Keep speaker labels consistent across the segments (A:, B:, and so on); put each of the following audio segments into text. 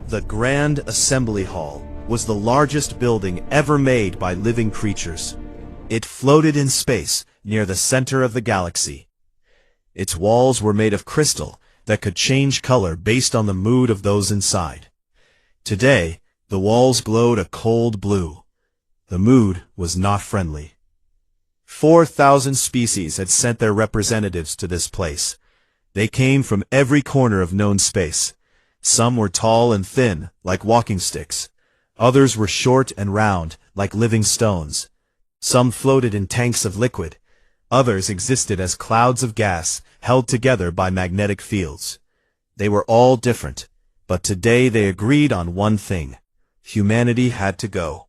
A: The Grand Assembly Hall was the largest building ever made by living creatures. It floated in space near the center of the galaxy. Its walls were made of crystal that could change color based on the mood of those inside. Today, the walls glowed a cold blue. The mood was not friendly. 4,000 species had sent their representatives to this place. They came from every corner of known space. Some were tall and thin, like walking sticks. Others were short and round, like living stones. Some floated in tanks of liquid. Others existed as clouds of gas, held together by magnetic fields. They were all different, but today they agreed on one thing. Humanity had to go.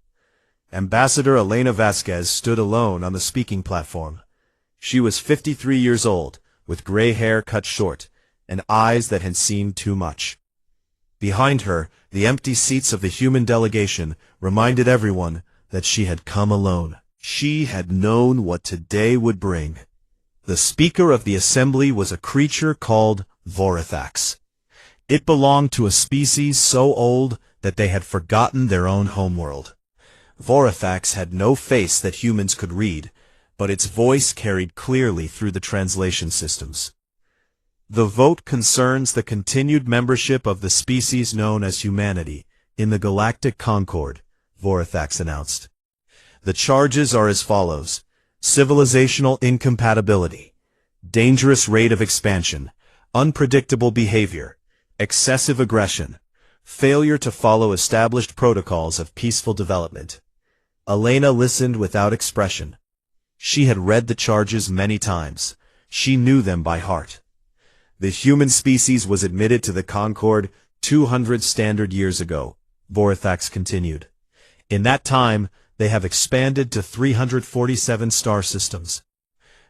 A: Ambassador Elena Vasquez stood alone on the speaking platform. She was 53 years old, with gray hair cut short, and eyes that had seen too much. Behind her, the empty seats of the human delegation reminded everyone that she had come alone. She had known what today would bring. The Speaker of the Assembly was a creature called Vorithax. It belonged to a species so old that they had forgotten their own homeworld. Vorithax had no face that humans could read, but its voice carried clearly through the translation systems. The vote concerns the continued membership of the species known as humanity in the Galactic Concord, Vorithax announced. The charges are as follows: civilizational incompatibility, dangerous rate of expansion, unpredictable behavior, excessive aggression, failure to follow established protocols of peaceful development. Elena listened without expression. She had read the charges many times. She knew them by heart. The human species was admitted to the Concord 200 standard years ago, Vorithax continued. In that time, they have expanded to 347 star systems.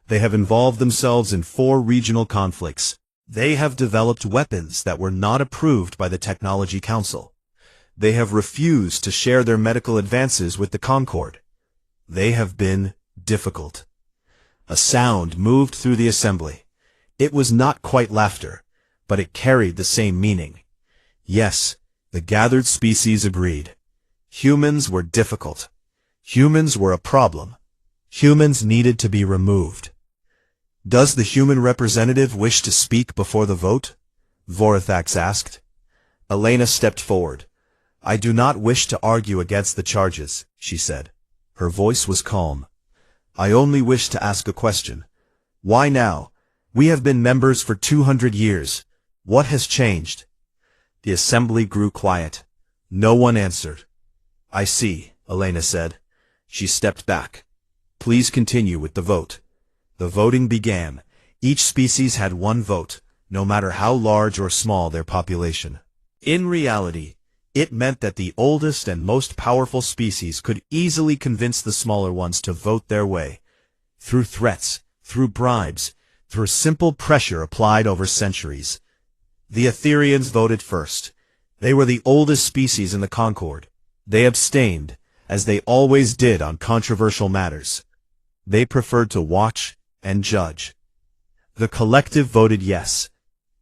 A: They have involved themselves in 4 regional conflicts. They have developed weapons that were not approved by the Technology Council. They have refused to share their medical advances with the Concord. They have been difficult. A sound moved through the assembly. It was not quite laughter, but it carried the same meaning. Yes, the gathered species agreed. Humans were difficult. Humans were a problem. Humans needed to be removed. Does the human representative wish to speak before the vote? Vorithax asked. Elena stepped forward. I do not wish to argue against the charges, she said. Her voice was calm. I only wish to ask a question. Why now? We have been members for 200 years. What has changed? The assembly grew quiet. No one answered. I see, Elena said. She stepped back. Please continue with the vote. The voting began. Each species had one vote, no matter how large or small their population. In reality, it meant that the oldest and most powerful species could easily convince the smaller ones to vote their way. Through threats, through bribes, through simple pressure applied over centuries. The Etherians voted first. They were the oldest species in the Concord. They abstained, as they always did on controversial matters. They preferred to watch and judge. The collective voted yes.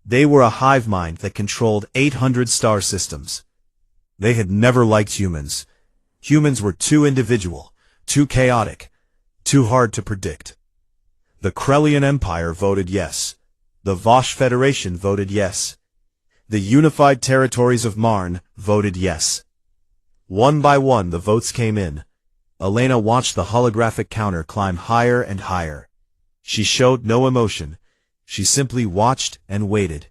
A: They were a hive mind that controlled 800 star systems. They had never liked humans. Humans were too individual, too chaotic, too hard to predict. The Krellian Empire voted yes. The Vosh Federation voted yes. The Unified Territories of Marn voted yes. One by one the votes came in. Elena watched the holographic counter climb higher and higher. She showed no emotion. She simply watched and waited.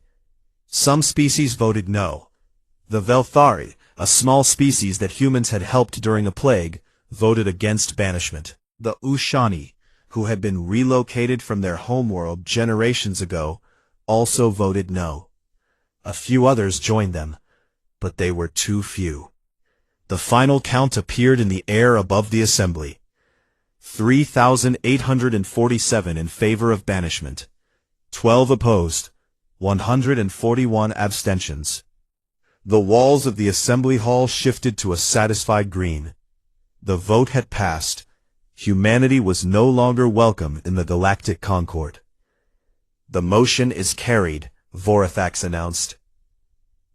A: Some species voted no. The Velthari, a small species that humans had helped during a plague, voted against banishment. The Ushani, who had been relocated from their homeworld generations ago, also voted no. A few others joined them, but they were too few. The final count appeared in the air above the assembly. 3,847 in favor of banishment. 12 opposed. 141 abstentions. The walls of the assembly hall shifted to a satisfied green. The vote had passed. Humanity was no longer welcome in the Galactic Concord. The motion is carried, Vorithax announced.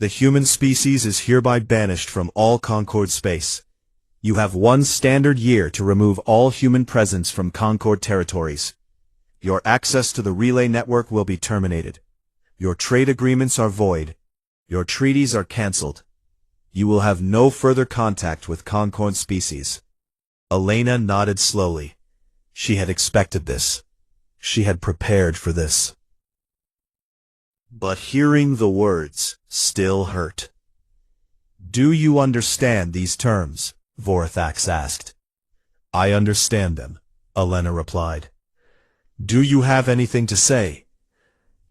A: The human species is hereby banished from all Concord space. You have 1 standard year to remove all human presence from Concord territories. Your access to the relay network will be terminated. Your trade agreements are void. Your treaties are cancelled. You will have no further contact with Concord species. Elena nodded slowly. She had expected this. She had prepared for this. But hearing the words still hurt. "Do you understand these terms?" Vorthax asked. "I understand them," Elena replied. "Do you have anything to say?"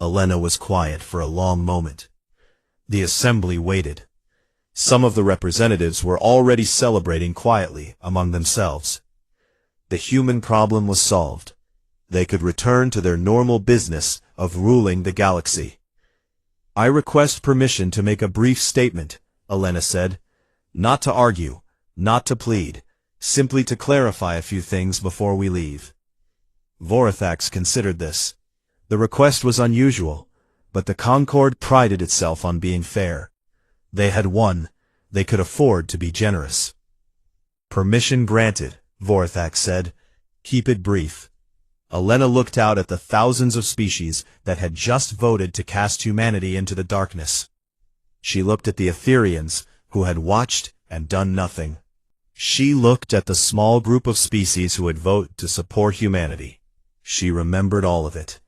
A: Elena was quiet for a long moment. The assembly waited. Some of the representatives were already celebrating quietly among themselves. The human problem was solved. They could return to their normal business of ruling the galaxy. "I request permission to make a brief statement," Elena said. "Not to argue, not to plead, simply to clarify a few things before we leave." Vorthax considered this. The request was unusual, but the Concord prided itself on being fair. They had won. They could afford to be generous. "Permission granted," Vorthax said. "Keep it brief." Elena looked out at the thousands of species that had just voted to cast humanity into the darkness. She looked at the Etherians, who had watched and done nothing. She looked at the small group of species who had voted to support humanity. She remembered all of it.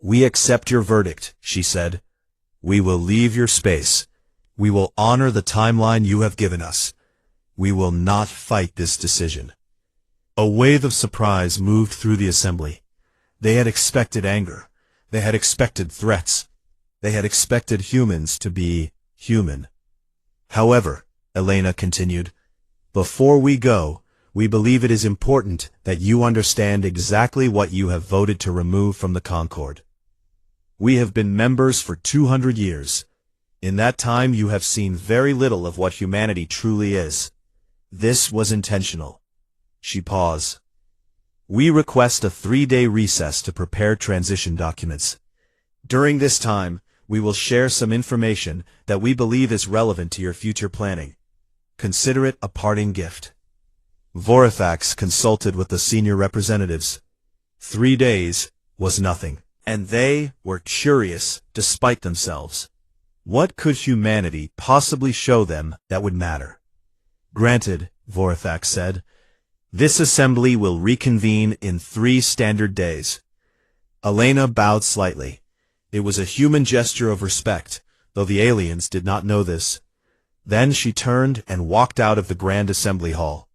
A: "We accept your verdict," she said. "We will leave your space. We will honor the timeline you have given us. We will not fight this decision." A wave of surprise moved through the assembly. They had expected anger. They had expected threats. They had expected humans to be human. "However," Elena continued, "before we go, we believe it is important that you understand exactly what you have voted to remove from the Concord. We have been members for 200 years. In that time you have seen very little of what humanity truly is. This was intentional." She paused. "We request a 3-day recess to prepare transition documents. During this time, we will share some information that we believe is relevant to your future planning. Consider it a parting gift." Vorthax consulted with the senior representatives. 3 days was nothing, and they were curious despite themselves. What could humanity possibly show them that would matter? "Granted," Vorthax said. "This assembly will reconvene in 3 standard days." Elena bowed slightly. It was a human gesture of respect, though the aliens did not know this. Then she turned and walked out of the Grand Assembly Hall.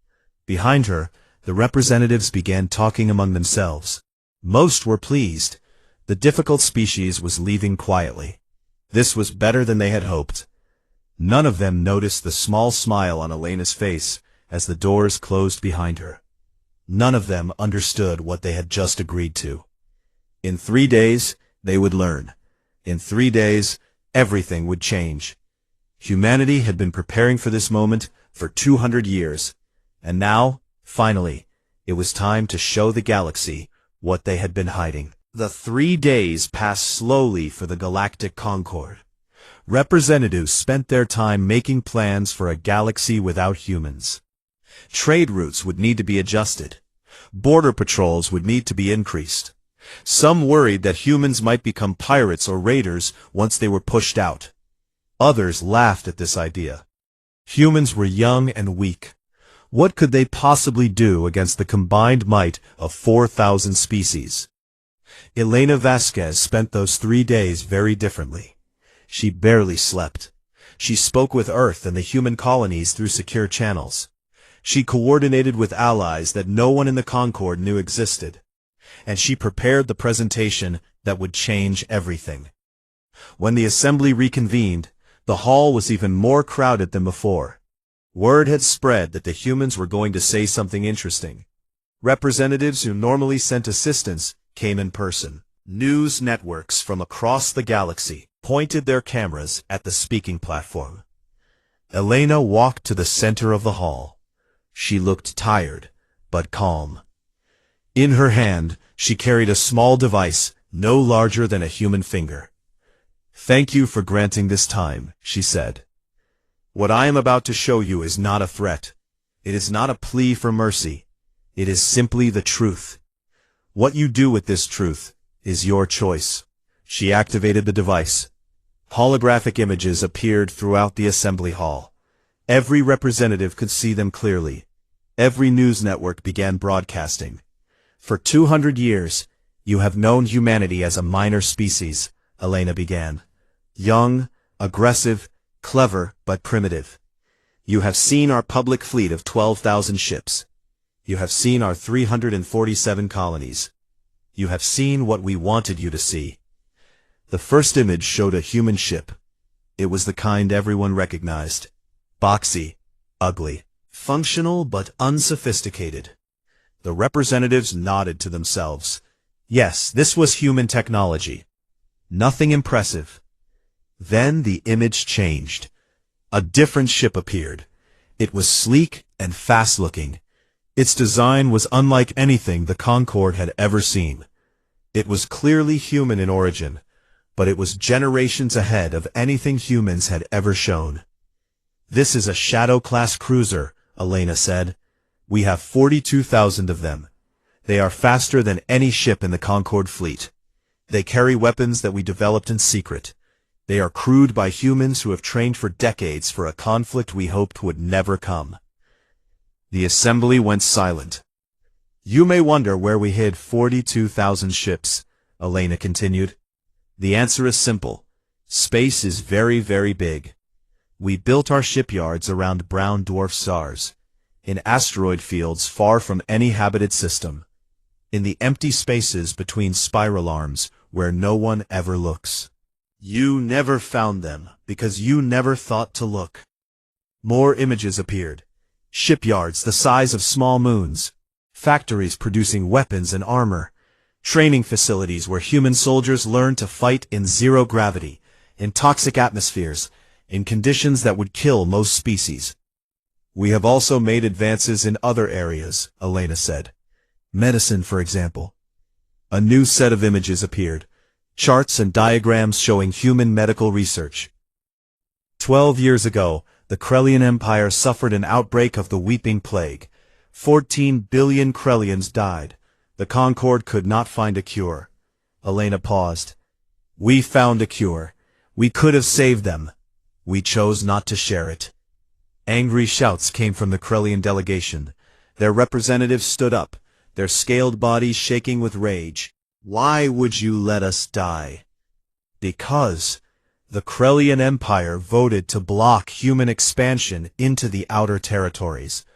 A: Behind her, the representatives began talking among themselves. Most were pleased. The difficult species was leaving quietly. This was better than they had hoped. None of them noticed the small smile on Elena's face as the doors closed behind her. None of them understood what they had just agreed to. In 3 days, they would learn. In 3 days, everything would change. Humanity had been preparing for this moment for 200 years, and now, finally, it was time to show the galaxy what they had been hiding. The 3 days passed slowly for the Galactic Concord. Representatives spent their time making plans for a galaxy without humans. Trade routes would need to be adjusted. Border patrols would need to be increased. Some worried that humans might become pirates or raiders once they were pushed out. Others laughed at this idea. Humans were young and weak. What could they possibly do against the combined might of 4,000 species? Elena Vasquez spent those 3 days very differently. She barely slept. She spoke with Earth and the human colonies through secure channels. She coordinated with allies that no one in the Concord knew existed. And she prepared the presentation that would change everything. When the assembly reconvened, the hall was even more crowded than before. Word had spread that the humans were going to say something interesting. Representatives who normally sent assistance came in person. News networks from across the galaxy pointed their cameras at the speaking platform. Elena walked to the center of the hall. She looked tired, but calm. In her hand, she carried a small device no larger than a human finger. Thank you for granting this time, she said. What I am about to show you is not a threat. It is not a plea for mercy. It is simply the truth. What you do with this truth is your choice. She activated the device. Holographic images appeared throughout the assembly hall. Every representative could see them clearly. Every news network began broadcasting. For 200 years, you have known humanity as a minor species, Elena began. Young, aggressive, clever, but primitive. You have seen our public fleet of 12,000 ships. You have seen our 347 colonies. You have seen what we wanted you to see. The first image showed a human ship. It was the kind everyone recognized. Boxy, ugly, functional but unsophisticated. The representatives nodded to themselves. Yes, this was human technology. Nothing impressive. Then the image changed. A different ship appeared. It was sleek and fast-looking. Its design was unlike anything the Concorde had ever seen. It was clearly human in origin, but it was generations ahead of anything humans had ever shown. This is a Shadow-class cruiser, Elena said. We have 42,000 of them. They are faster than any ship in the Concorde fleet. They carry weapons that we developed in secret. They are crewed by humans who have trained for decades for a conflict we hoped would never come. The assembly went silent. You may wonder where we hid 42,000 ships, Elena continued. The answer is simple. Space is very, very big. We built our shipyards around brown dwarf stars, in asteroid fields far from any habited system, in the empty spaces between spiral arms where no one ever looks. You never found them because you never thought to look. More images appeared. Shipyards the size of small moons, factories producing weapons and armor, training facilities where human soldiers learn to fight in zero gravity, in toxic atmospheres, in conditions that would kill most species. We have also made advances in other areas, Elena said. Medicine, for example. A new set of images appeared. Charts and diagrams showing human medical research. 12 years ago, the Krellian Empire suffered an outbreak of the Weeping Plague. 14 billion Krellians died. The Concorde could not find a cure. Elena paused. We found a cure. We could have saved them. We chose not to share it. Angry shouts came from the Krellian delegation. Their representatives stood up, their scaled bodies shaking with rage. Why would you let us die? Because the Krellian Empire voted to block human expansion into the outer territories,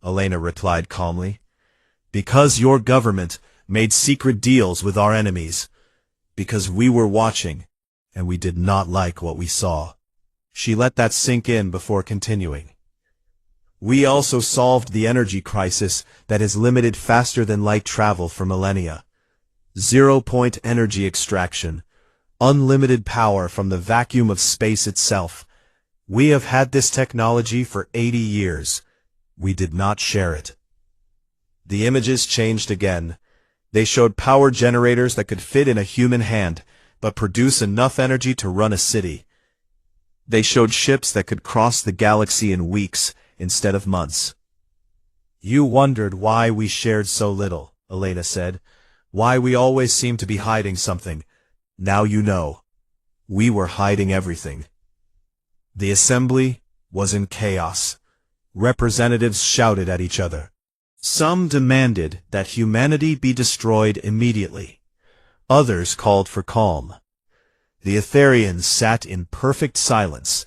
A: Elena replied calmly. Because your government made secret deals with our enemies. Because we were watching, and we did not like what we saw. She let that sink in before continuing. We also solved the energy crisis that has limited faster-than-light travel for millennia. Zero-point energy extraction, unlimited power from the vacuum of space itself. We have had this technology for 80 years. We did not share it. The images changed again. They showed power generators that could fit in a human hand, but produce enough energy to run a city. They showed ships that could cross the galaxy in weeks instead of months. You wondered why we shared so little, Elena said. Why we always seemed to be hiding something. Now you know. We were hiding everything. The assembly was in chaos. Representatives shouted at each other. Some demanded that humanity be destroyed immediately. Others called for calm. The Etherians sat in perfect silence,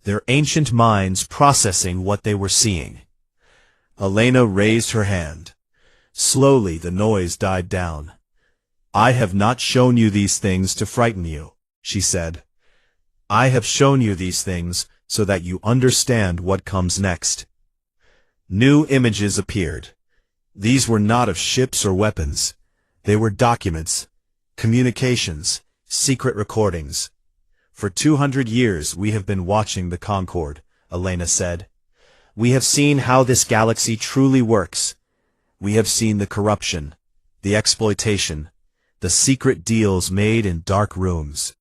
A: their ancient minds processing what they were seeing. Elena raised her hand. Slowly the noise died down. I have not shown you these things to frighten you, she said. I have shown you these things so that you understand what comes next. New images appeared. These were not of ships or weapons. They were documents, communications, secret recordings. For 200 years we have been watching the Concorde, Elena said. We have seen how this galaxy truly works. We have seen the corruption, the exploitation, the secret deals made in dark rooms.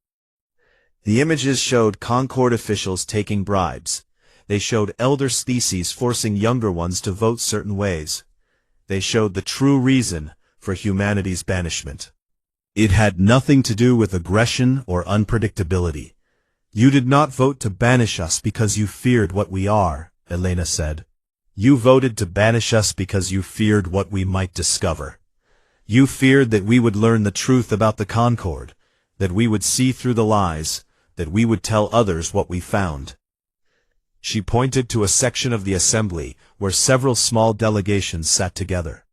A: The images showed Concord officials taking bribes. They showed elder species forcing younger ones to vote certain ways. They showed the true reason for humanity's banishment. It had nothing to do with aggression or unpredictability. You did not vote to banish us because you feared what we are, Elena said. You voted to banish us because you feared what we might discover. You feared that we would learn the truth about the Concord, that we would see through the lies, that we would tell others what we found. She pointed to a section of the assembly where several small delegations sat together.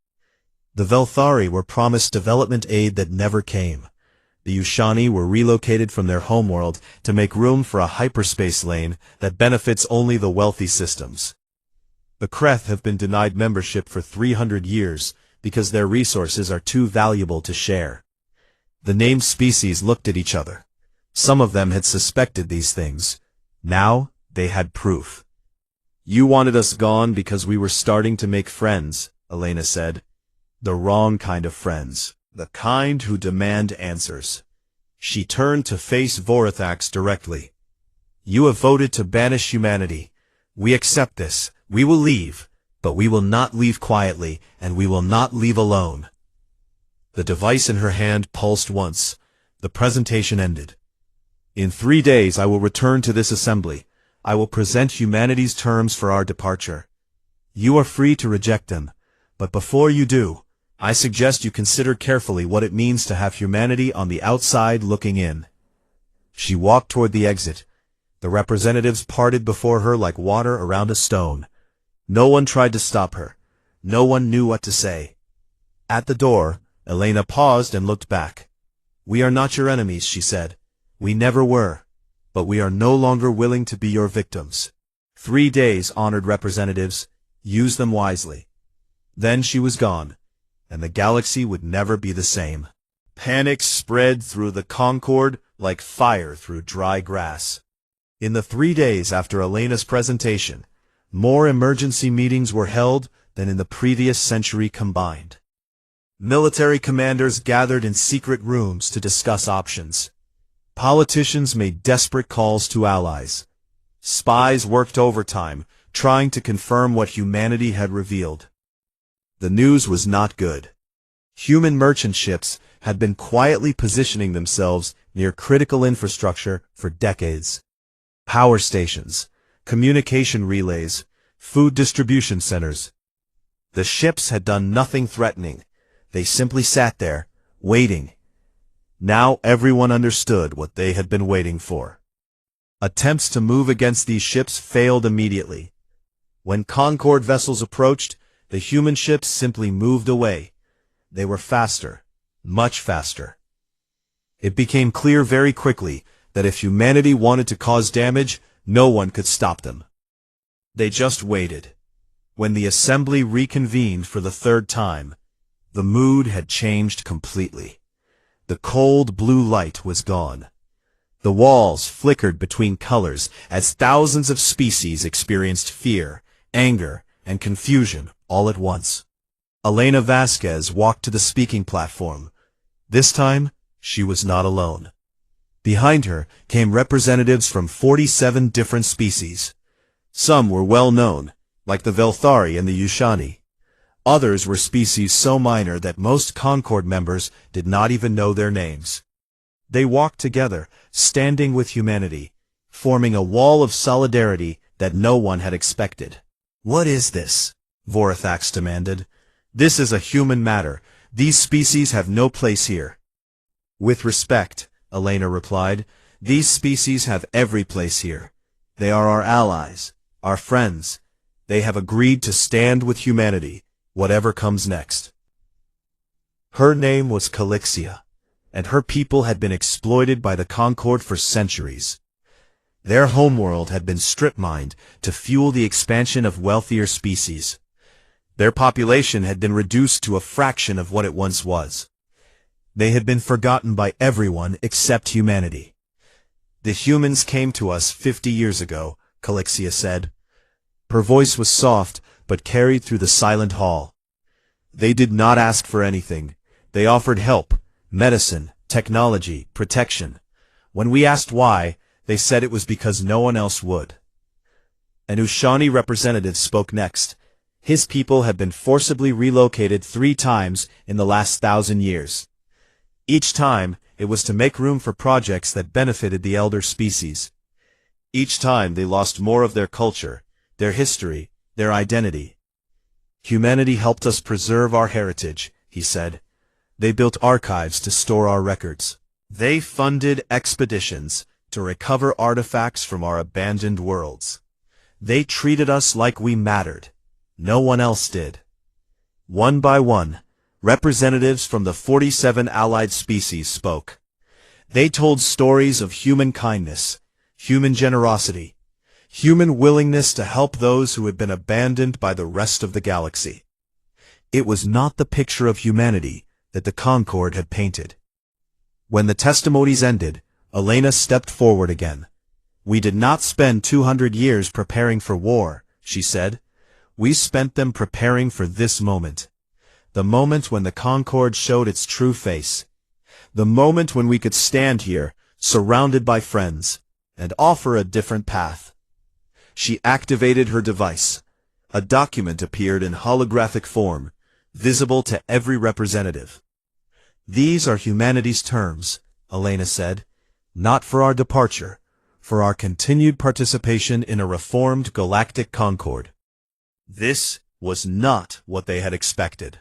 A: The Velthari were promised development aid that never came. The Yushani were relocated from their homeworld to make room for a hyperspace lane that benefits only the wealthy systems. The Kreth have been denied membership for 300 years because their resources are too valuable to share. The named species looked at each other. Some of them had suspected these things. Now they had proof. You wanted us gone because we were starting to make friends, Elena said. The wrong kind of friends. The kind who demand answers. She turned to face Vorathax directly. You have voted to banish humanity. We accept this. We will leave, but we will not leave quietly, and we will not leave alone. The device in her hand pulsed once. The presentation ended. In 3 days I will return to this assembly. I will present humanity's terms for our departure. You are free to reject them, but before you do, I suggest you consider carefully what it means to have humanity on the outside looking in. She walked toward the exit. The representatives parted before her like water around a stone. No one tried to stop her. No one knew what to say. At the door, Elena paused and looked back. We are not your enemies, she said. We never were. But we are no longer willing to be your victims. 3 days, honored representatives. Use them wisely. Then she was gone, and the galaxy would never be the same. Panic spread through the Concord like fire through dry grass. In the 3 days after Elena's presentation, more emergency meetings were held than in the previous century combined. Military commanders gathered in secret rooms to discuss options. Politicians made desperate calls to allies. Spies worked overtime, trying to confirm what humanity had revealed. The news was not good. Human merchant ships had been quietly positioning themselves near critical infrastructure for decades. Power stations, communication relays, food distribution centers. The ships had done nothing threatening. They simply sat there, waiting. Now everyone understood what they had been waiting for. Attempts to move against these ships failed immediately. When Concord vessels approached, the human ships simply moved away. They were faster, much faster. It became clear very quickly that if humanity wanted to cause damage, no one could stop them. They just waited. When the assembly reconvened for the 3rd time, the mood had changed completely. The cold blue light was gone. The walls flickered between colors as thousands of species experienced fear, anger, and confusion all at once. Elena Vasquez walked to the speaking platform. This time, she was not alone. Behind her came representatives from 47 different species. Some were well known, like the Velthari and the Yushani. Others were species so minor that most Concord members did not even know their names. They walked together, standing with humanity, forming a wall of solidarity that no one had expected. What is this? Vorathax demanded. This is a human matter. These species have no place here. With respect, Elena replied, these species have every place here. They are our allies, our friends. They have agreed to stand with humanity, whatever comes next. Her name was Calixia, and her people had been exploited by the Concord for centuries. Their homeworld had been strip-mined to fuel the expansion of wealthier species. Their population had been reduced to a fraction of what it once was. They had been forgotten by everyone except humanity. The humans came to us 50 years ago, Calixia said. Her voice was soft, but carried through the silent hall. They did not ask for anything. They offered help, medicine, technology, protection. When we asked why, They said it was because no one else would. An Ushani representative spoke next. His people had been forcibly relocated 3 times in the last 1,000 years. Each time, it was to make room for projects that benefited the elder species. Each time they lost more of their culture, their history, their identity. Humanity helped us preserve our heritage, he said. They built archives to store our records. They funded expeditions to recover artifacts from our abandoned worlds. They treated us like we mattered. No one else did. One by one, representatives from the 47 allied species spoke. They told stories of human kindness, human generosity, human willingness to help those who had been abandoned by the rest of the galaxy. It was not the picture of humanity that the Concord had painted. When the testimonies ended, Elena stepped forward again. "We did not spend 200 years preparing for war," she said. "We spent them preparing for this moment. The moment when the Concord showed its true face. The moment when we could stand here, surrounded by friends, and offer a different path." She activated her device. A document appeared in holographic form, visible to every representative. "These are humanity's terms," Elena said. "Not for our departure, for our continued participation in a reformed galactic concord." This was not what they had expected.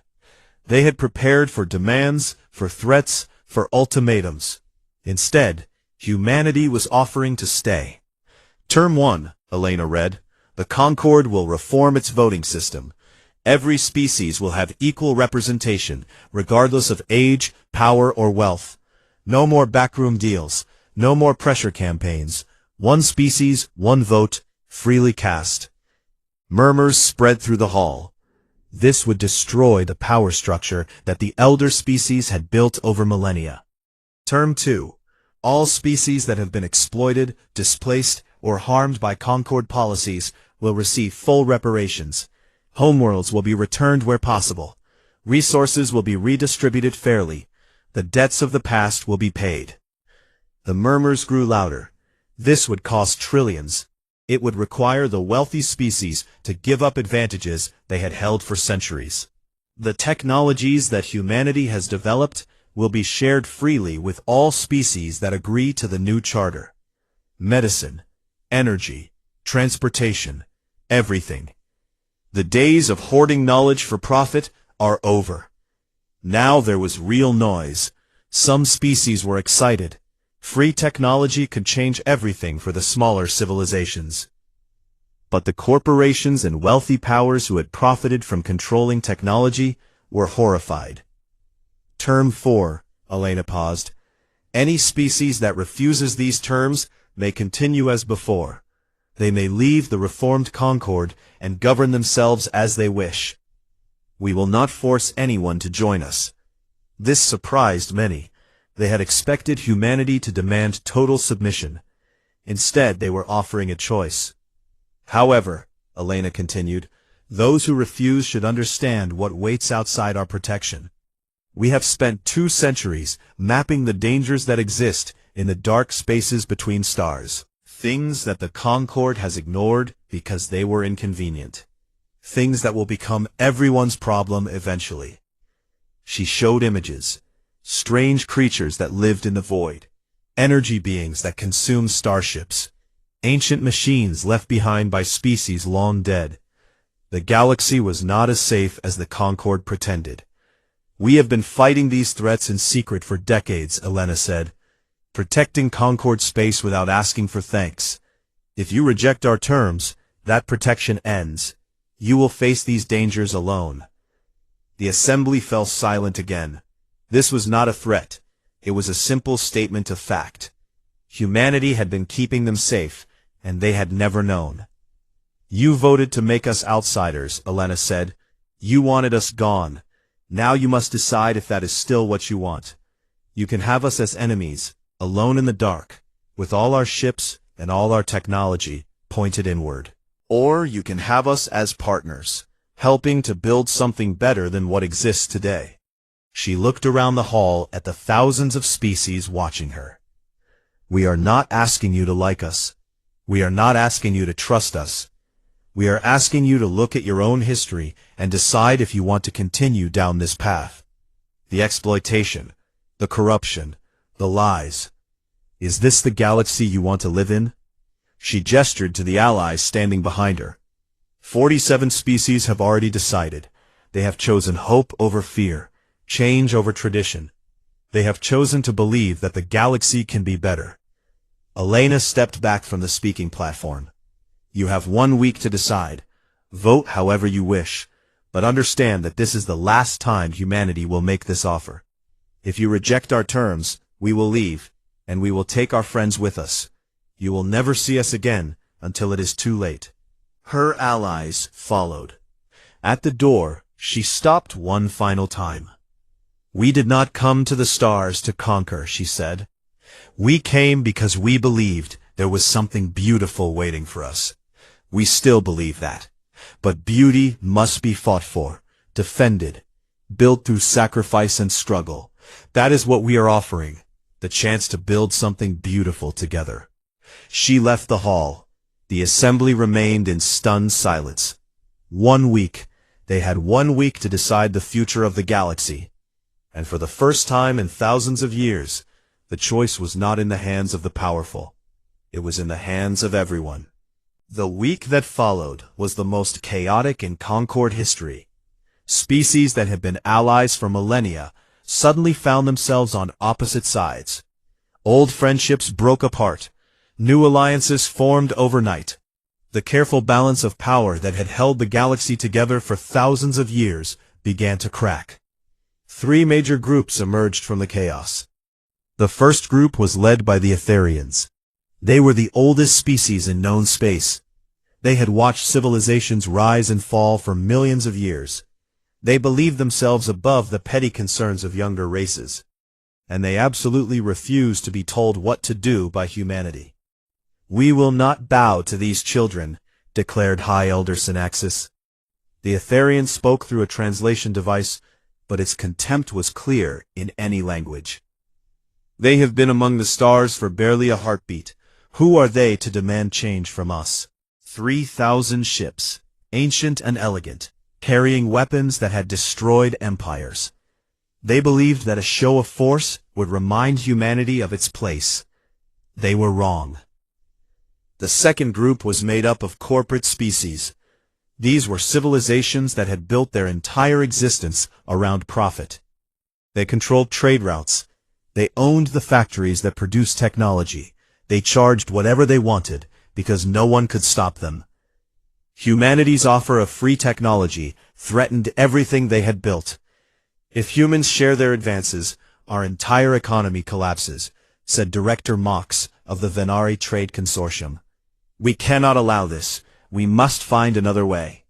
A: They had prepared for demands, for threats, for ultimatums. Instead, humanity was offering to stay. "Term 1, Elena read. "The Concord will reform its voting system. Every species will have equal representation, regardless of age, power, or wealth. No more backroom deals, no more pressure campaigns. One species, one vote, freely cast." Murmurs spread through the hall. This would destroy the power structure that the elder species had built over millennia. Term 2. All species that have been exploited, displaced, or harmed by Concord policies will receive full reparations. Homeworlds will be returned where possible. Resources will be redistributed fairly. The debts of the past will be paid. The murmurs grew louder. This would cost trillions. It would require the wealthy species to give up advantages they had held for centuries. The technologies that humanity has developed will be shared freely with all species that agree to the new charter. Medicine, energy, transportation, everything. The days of hoarding knowledge for profit are over. Now there was real noise. Some species were excited. Free technology could change everything for the smaller civilizations. But the corporations and wealthy powers who had profited from controlling technology were horrified. Term 4, Elena paused. "Any species that refuses these terms may continue as before. They may leave the reformed Concord and govern themselves as they wish. We will not force anyone to join us." This surprised many. They had expected humanity to demand total submission. Instead, they were offering a choice. "However," Elena continued, "those who refuse should understand what waits outside our protection. We have spent 2 centuries mapping the dangers that exist in the dark spaces between stars. Things that the Concord has ignored because they were inconvenient. Things that will become everyone's problem eventually." She showed images. Strange creatures that lived in the void. Energy beings that consumed starships. Ancient machines left behind by species long dead. The galaxy was not as safe as the Concord pretended. "We have been fighting these threats in secret for decades," Elena said. "Protecting Concord space without asking for thanks. If you reject our terms, that protection ends. You will face these dangers alone." The assembly fell silent again. This was not a threat. It was a simple statement of fact. Humanity had been keeping them safe, and they had never known. "You voted to make us outsiders," Elena said. "You wanted us gone. Now you must decide if that is still what you want. You can have us as enemies, alone in the dark, with all our ships and all our technology pointed inward. Or you can have us as partners, helping to build something better than what exists today." She looked around the hall at the thousands of species watching her. We are not asking you to like us. We are not asking you to trust us. We are asking you to look at your own history and decide if you want to continue down this path. The exploitation, the corruption, the lies. Is this the galaxy you want to live in? She gestured to the allies standing behind her. 47 species have already decided. They have chosen hope over fear, change over tradition. They have chosen to believe that the galaxy can be better. Elena stepped back from the speaking platform. You have 1 week to decide. Vote however you wish, but understand that this is the last time humanity will make this offer. If you reject our terms, we will leave, and we will take our friends with us. You will never see us again until it is too late. Her allies followed. At the door, she stopped one final time. We did not come to the stars to conquer, she said. We came because we believed there was something beautiful waiting for us. We still believe that. But beauty must be fought for, defended, built through sacrifice and struggle. That is what we are offering, the chance to build something beautiful together. She left the hall. The assembly remained in stunned silence. 1 week. They had 1 week to decide the future of the galaxy. And for the first time in thousands of years, the choice was not in the hands of the powerful. It was in the hands of everyone. The week that followed was the most chaotic in Concord history. Species that had been allies for millennia suddenly found themselves on opposite sides. Old friendships broke apart. New alliances formed overnight. The careful balance of power that had held the galaxy together for thousands of years began to crack. 3 major groups emerged from the chaos. The first group was led by the Etherians. They were the oldest species in known space. They had watched civilizations rise and fall for millions of years. They believed themselves above the petty concerns of younger races. And they absolutely refused to be told what to do by humanity. We will not bow to these children, declared High Elder Synaxis. The Etherian spoke through a translation device, but its contempt was clear in any language. They have been among the stars for barely a heartbeat. Who are they to demand change from us? 3,000 ships, ancient and elegant, carrying weapons that had destroyed empires. They believed that a show of force would remind humanity of its place. They were wrong. The second group was made up of corporate species. These were civilizations that had built their entire existence around profit. They controlled trade routes. They owned the factories that produced technology. They charged whatever they wanted because no one could stop them. Humanity's offer of free technology threatened everything they had built. If humans share their advances, our entire economy collapses, said Director Mox of the Venari Trade Consortium. We cannot allow this. We must find another way.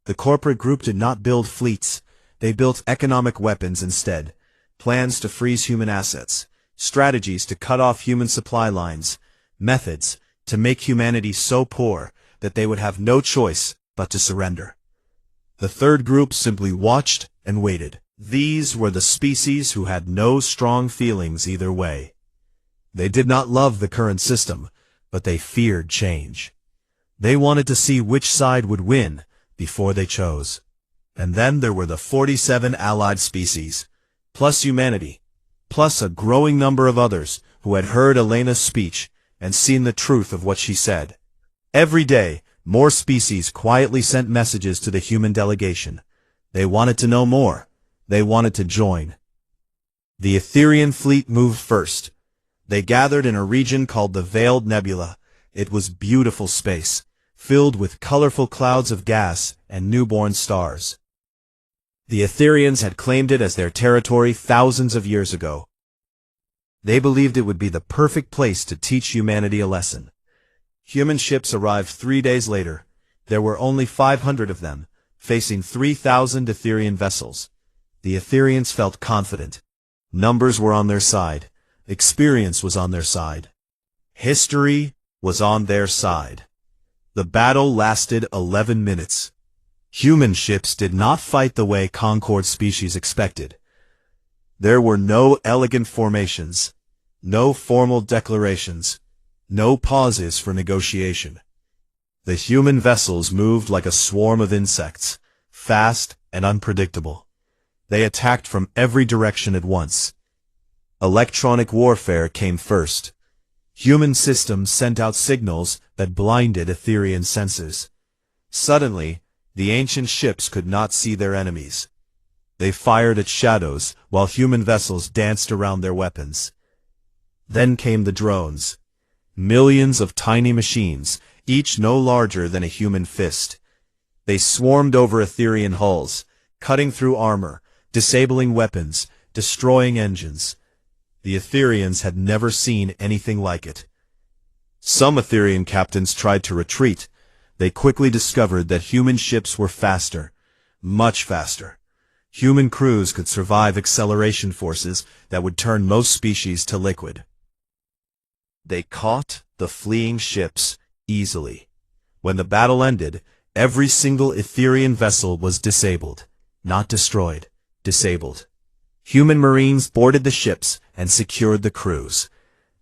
A: The corporate group did not build fleets. They built economic weapons instead. Plans to freeze human assets. Strategies to cut off human supply lines. Methods to make humanity so poor that they would have no choice but to surrender. The third group simply watched and waited. These were the species who had no strong feelings either way. They did not love the current system, but they feared change. They wanted to see which side would win before they chose. And then there were the 47 allied species, plus humanity, plus a growing number of others who had heard Elena's speech and seen the truth of what she said. Every day, more species quietly sent messages to the human delegation. They wanted to know more. They wanted to join. The Etherian fleet moved first. They gathered in a region called the Veiled Nebula. It was beautiful space, filled with colorful clouds of gas and newborn stars. The Etherians had claimed it as their territory thousands of years ago. They believed it would be the perfect place to teach humanity a lesson. Human ships arrived 3 days later. There were only 500 of them, facing 3,000 Etherian vessels. The Etherians felt confident. Numbers were on their side. Experience was on their side. History was on their side. The battle lasted 11 minutes. Human ships did not fight the way Concord species expected. There were no elegant formations. No formal declarations. No pauses for negotiation. The human vessels moved like a swarm of insects, fast and unpredictable. They attacked from every direction at once. Electronic warfare came first. Human systems sent out signals that blinded Etherian senses. Suddenly, the ancient ships could not see their enemies. They fired at shadows while human vessels danced around their weapons. Then came the drones. Millions of tiny machines, each no larger than a human fist. They swarmed over Etherian hulls, cutting through armor, disabling weapons, destroying engines. The Etherians had never seen anything like it. Some Etherian captains tried to retreat. They quickly discovered that human ships were faster, much faster. Human crews could survive acceleration forces that would turn most species to liquid. They caught the fleeing ships easily. When the battle ended, every single Etherian vessel was disabled, not destroyed, disabled. Human marines boarded the ships and secured the crews.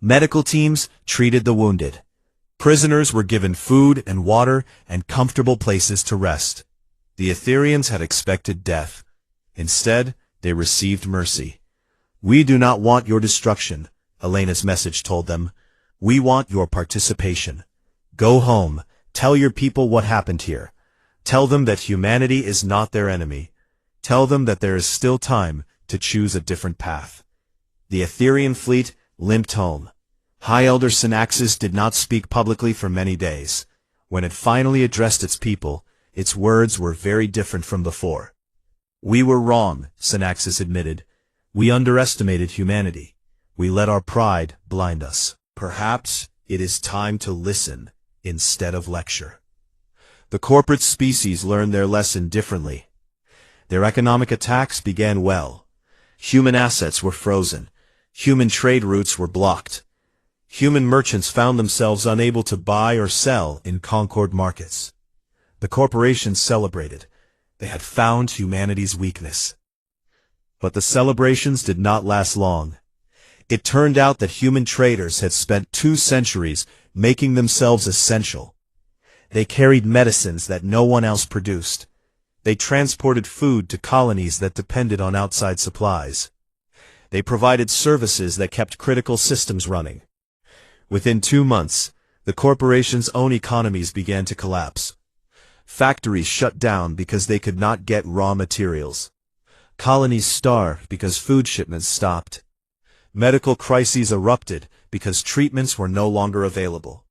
A: Medical teams treated the wounded. Prisoners were given food and water and comfortable places to rest. The Etherians had expected death. Instead, they received mercy. "We do not want your destruction," Elena's message told them. "We want your participation. Go home, tell your people what happened here. Tell them that humanity is not their enemy. Tell them that there is still time to choose a different path." The Etherian fleet limped home. High Elder Synaxis did not speak publicly for many days. When it finally addressed its people, its words were very different from before. "We were wrong," Synaxis admitted. "We underestimated humanity. We let our pride blind us. Perhaps it is time to listen instead of lecture." The corporate species learned their lesson differently. Their economic attacks began well. Human assets were frozen. Human trade routes were blocked. Human merchants found themselves unable to buy or sell in Concord markets. The corporations celebrated. They had found humanity's weakness. But the celebrations did not last long. It turned out that human traders had spent 2 centuries making themselves essential. They carried medicines that no one else produced. They transported food to colonies that depended on outside supplies. They provided services that kept critical systems running. Within 2 months, the corporations' own economies began to collapse. Factories shut down because they could not get raw materials. Colonies starved because food shipments stopped. Medical crises erupted because treatments were no longer available.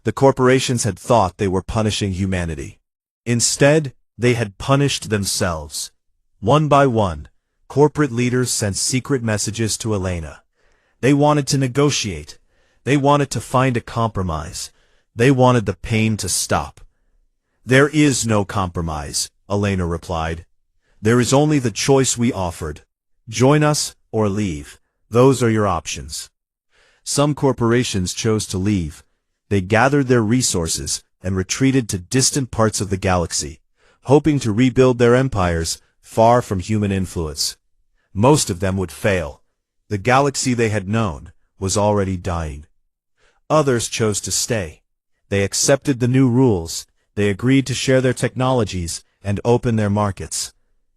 A: The corporations had thought they were punishing humanity. Instead, they had punished themselves. One by one, corporate leaders sent secret messages to Elena. They wanted to negotiate. They wanted to find a compromise. They wanted the pain to stop. "There is no compromise," Elena replied. "There is only the choice we offered. Join us or leave. Those are your options." Some corporations chose to leave. They gathered their resources and retreated to distant parts of the galaxy, hoping to rebuild their empires far from human influence. Most of them would fail. The galaxy they had known was already dying. Others chose to stay. They accepted the new rules. They agreed to share their technologies and open their markets.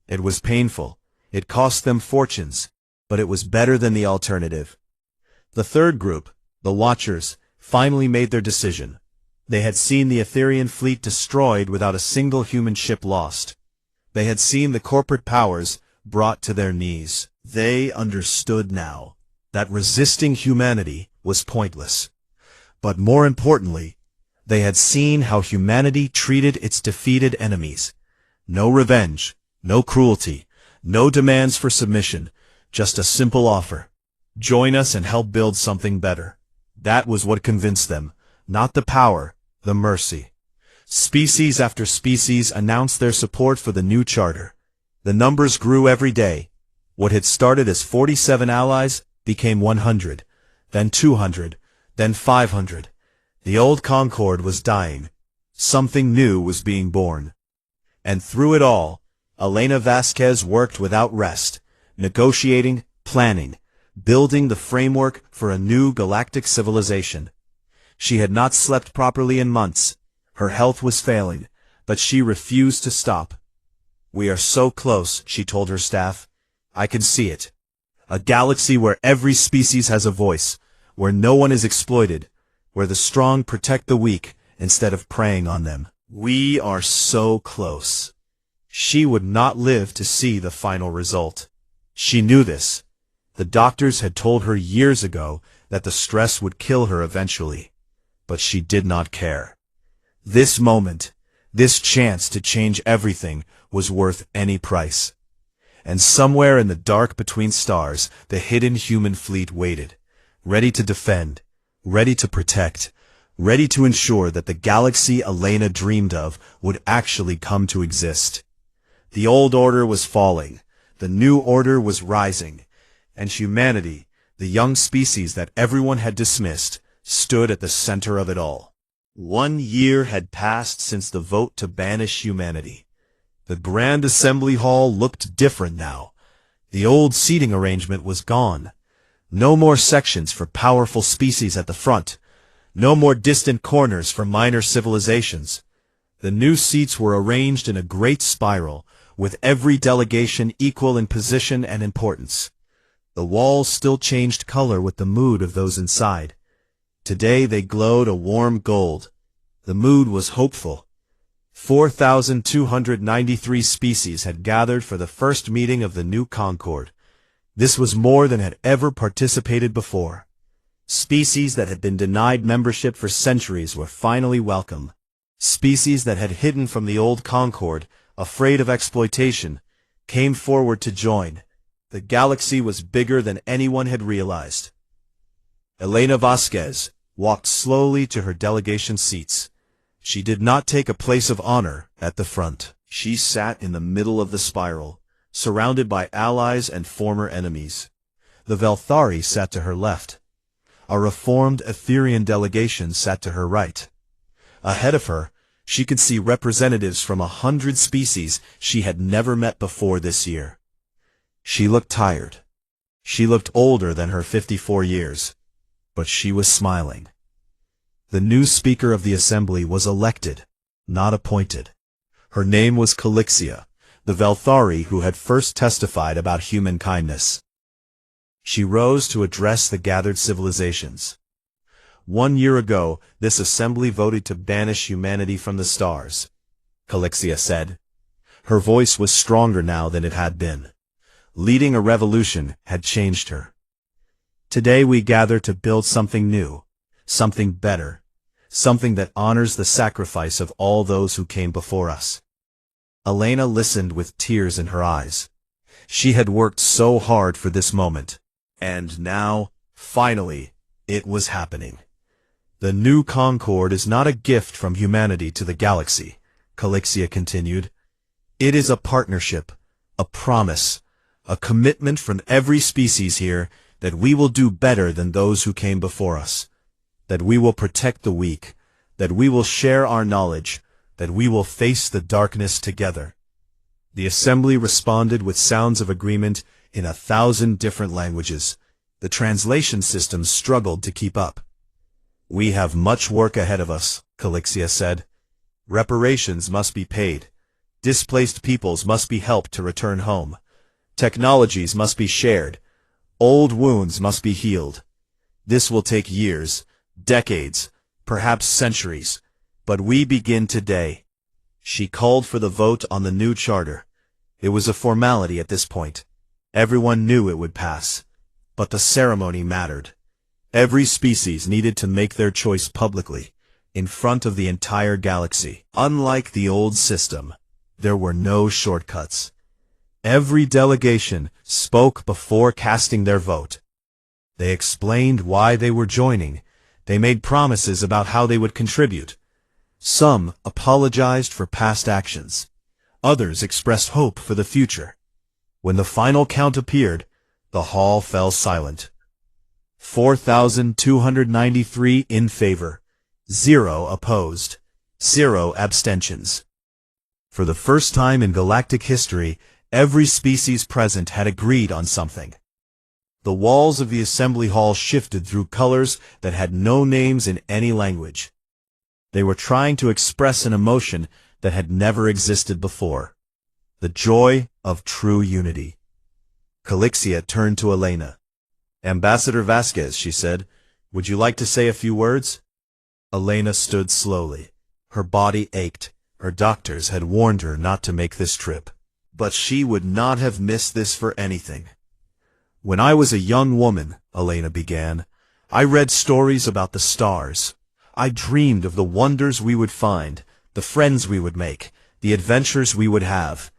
A: It was painful. It cost them fortunes, but it was better than the alternative. The third group, the Watchers, finally made their decision. They had seen the Etherian fleet destroyed without a single human ship lost. They had seen the corporate powers brought to their knees. They understood now that resisting humanity was pointless. But more importantly, they had seen how humanity treated its defeated enemies. No revenge, no cruelty, no demands for submission, just a simple offer. Join us and help build something better. That was what convinced them, not the power, the mercy. Species after species announced their support for the new charter. The numbers grew every day. What had started as 47 allies became 100, then 200, then 500. The old Concord was dying. Something new was being born. And through it all, Elena Vasquez worked without rest, negotiating, planning, building the framework for a new galactic civilization. She had not slept properly in months. Her health was failing, but she refused to stop. "We are so close," she told her staff. "I can see it. A galaxy where every species has a voice, where no one is exploited, where the strong protect the weak instead of preying on them. We are so close." She would not live to see the final result. She knew this. The doctors had told her years ago that the stress would kill her eventually. But she did not care. This moment, this chance to change everything, was worth any price. And somewhere in the dark between stars, the hidden human fleet waited, ready to defend, ready to protect, ready to ensure that the galaxy Elena dreamed of would actually come to exist. The old order was falling, the new order was rising, and humanity, the young species that everyone had dismissed, stood at the center of it all. 1 year had passed since the vote to banish humanity. The Grand Assembly Hall looked different now. The old seating arrangement was gone. No more sections for powerful species at the front. No more distant corners for minor civilizations. The new seats were arranged in a great spiral, with every delegation equal in position and importance. The walls still changed color with the mood of those inside. Today they glowed a warm gold. The mood was hopeful. 4,293 species had gathered for the first meeting of the new Concord. This was more than had ever participated before. Species that had been denied membership for centuries were finally welcome. Species that had hidden from the old Concord, afraid of exploitation, came forward to join. The galaxy was bigger than anyone had realized. Elena Vasquez walked slowly to her delegation seats. She did not take a place of honor at the front. She sat in the middle of the spiral, surrounded by allies and former enemies. The Velthari sat to her left. A reformed Etherian delegation sat to her right. Ahead of her, she could see representatives from 100 species she had never met before this year. She looked tired. She looked older than her 54 years. But she was smiling. The new Speaker of the Assembly was elected, not appointed. Her name was Calixia, the Velthari who had first testified about human kindness. She rose to address the gathered civilizations. 1 year ago, this assembly voted to banish humanity from the stars, Calixia said. Her voice was stronger now than it had been. Leading a revolution had changed her. Today we gather to build something new, something better, something that honors the sacrifice of all those who came before us. Elena listened with tears in her eyes. She had worked so hard for this moment. And now, finally, it was happening. The new Concord is not a gift from humanity to the galaxy, Calixia continued. It is a partnership, a promise, a commitment from every species here that we will do better than those who came before us, that we will protect the weak, that we will share our knowledge, that we will face the darkness together. The assembly responded with sounds of agreement in 1,000 different languages. The translation systems struggled to keep up. We have much work ahead of us, Calixia said. Reparations must be paid. Displaced peoples must be helped to return home. Technologies must be shared. Old wounds must be healed. This will take years, decades, perhaps centuries, but we begin today. She called for the vote on the new charter. It was a formality at this point. Everyone knew it would pass. But the ceremony mattered. Every species needed to make their choice publicly, in front of the entire galaxy. Unlike the old system, there were no shortcuts. Every delegation spoke before casting their vote. They explained why they were joining. They made promises about how they would contribute. Some apologized for past actions. Others expressed hope for the future. When the final count appeared, the hall fell silent. 4,293 in favor, 0 opposed, 0 abstentions. For the first time in galactic history, every species present had agreed on something. The walls of the assembly hall shifted through colors that had no names in any language. They were trying to express an emotion that had never existed before. The joy of true unity. Calixia turned to Elena. "Ambassador Vasquez," she said, "would you like to say a few words?" Elena stood slowly. Her body ached. Her doctors had warned her not to make this trip. But she would not have missed this for anything. "When I was a young woman," Elena began, "I read stories about the stars. I dreamed of the wonders we would find, the friends we would make, the adventures we would have.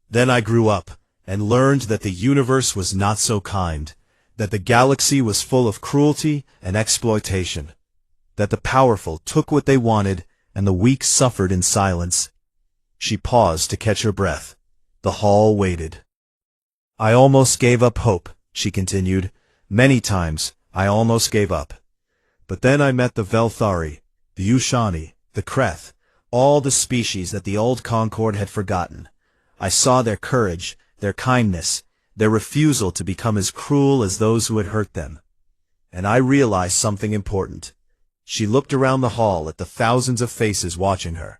A: Then I grew up and learned that the universe was not so kind, that the galaxy was full of cruelty and exploitation, that the powerful took what they wanted and the weak suffered in silence." She paused to catch her breath. The hall waited. "I almost gave up hope," she continued. "Many times I almost gave up. But then I met the Velthari, the Ushani, the Kreth, all the species that the old Concord had forgotten. I saw their courage, their kindness, their refusal to become as cruel as those who had hurt them. And I realized something important." She looked around the hall at the thousands of faces watching her.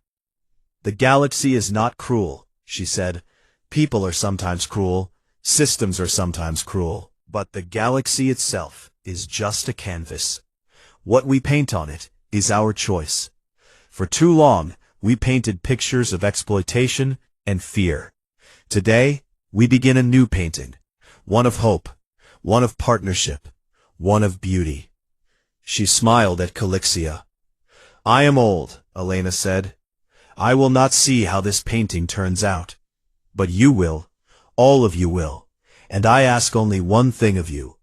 A: "The galaxy is not cruel," she said. "People are sometimes cruel. Systems are sometimes cruel, but the galaxy itself is just a canvas. What we paint on it is our choice. For too long, we painted pictures of exploitation and fear. Today, we begin a new painting, one of hope, one of partnership, one of beauty." She smiled at Calixia. "I am old," Elena said. "I will not see how this painting turns out. But you will. All of you will, and I ask only one thing of you.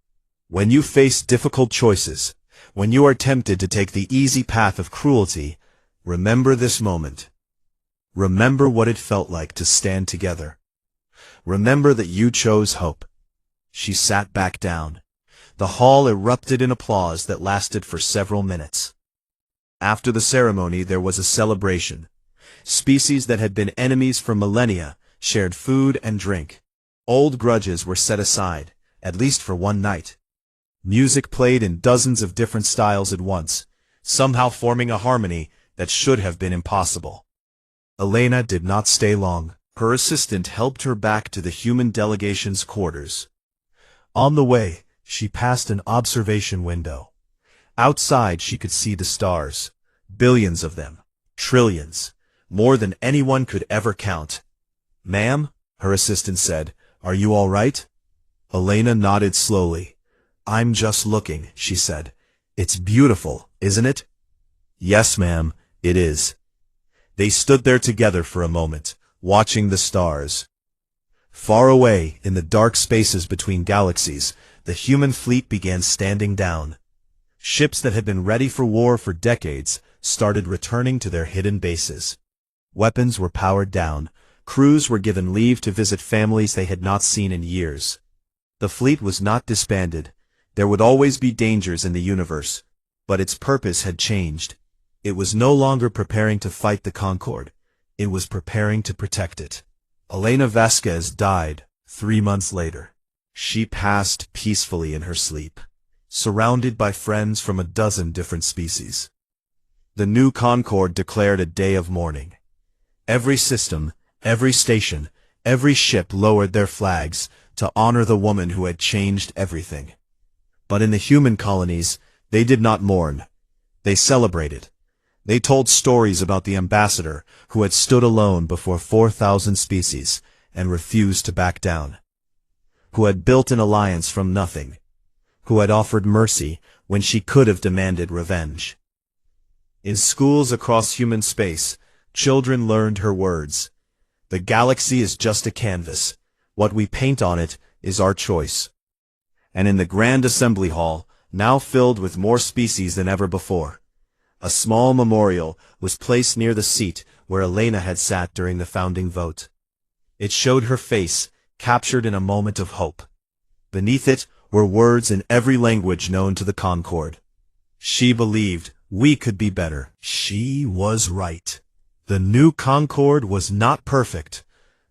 A: When you face difficult choices, when you are tempted to take the easy path of cruelty, remember this moment. Remember what it felt like to stand together. Remember that you chose hope." She sat back down. The hall erupted in applause that lasted for several minutes. After the ceremony there was a celebration. Species that had been enemies for millennia shared food and drink. Old grudges were set aside, at least for one night. Music played in dozens of different styles at once, somehow forming a harmony that should have been impossible. Elena did not stay long. Her assistant helped her back to the human delegation's quarters. On the way, she passed an observation window. Outside she could see the stars, billions of them, trillions, more than anyone could ever count. "Ma'am," her assistant said, "are you all right?" Elena nodded slowly. "I'm just looking," she said. "It's beautiful, isn't it?" "Yes, ma'am, it is." They stood there together for a moment, watching the stars. Far away, in the dark spaces between galaxies, the human fleet began standing down. Ships that had been ready for war for decades started returning to their hidden bases. Weapons were powered down. Crews were given leave to visit families they had not seen in years. The fleet was not disbanded. There would always be dangers in the universe, but its purpose had changed. It was no longer preparing to fight the Concord. It was preparing to protect it. Elena Vasquez died 3 months later. She passed peacefully in her sleep, surrounded by friends from a dozen different species. The new Concord declared a day of mourning. Every system, every station, every ship lowered their flags to honor the woman who had changed everything. But in the human colonies, they did not mourn. They celebrated. They told stories about the ambassador who had stood alone before 4,000 species and refused to back down, who had built an alliance from nothing, who had offered mercy when she could have demanded revenge. In schools across human space, children learned her words. The galaxy is just a canvas. What we paint on it is our choice. And in the Grand Assembly Hall, now filled with more species than ever before, a small memorial was placed near the seat where Elena had sat during the founding vote. It showed her face, captured in a moment of hope. Beneath it were words in every language known to the Concord. She believed we could be better. She was right. The new Concord was not perfect.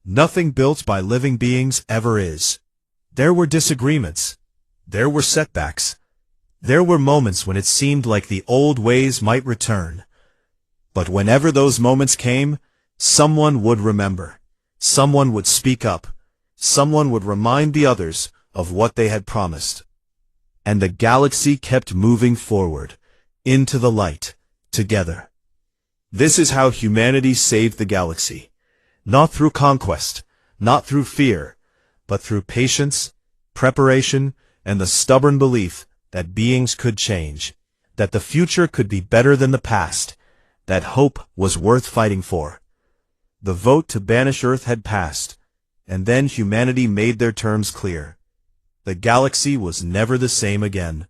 A: Nothing built by living beings ever is. There were disagreements. There were setbacks. There were moments when it seemed like the old ways might return. But whenever those moments came, someone would remember. Someone would speak up. Someone would remind the others of what they had promised. And the galaxy kept moving forward, into the light, together. This is how humanity saved the galaxy. Not through conquest, not through fear, but through patience, preparation, and the stubborn belief that beings could change, that the future could be better than the past, that hope was worth fighting for. The vote to banish Earth had passed, and then humanity made their terms clear. The galaxy was never the same again.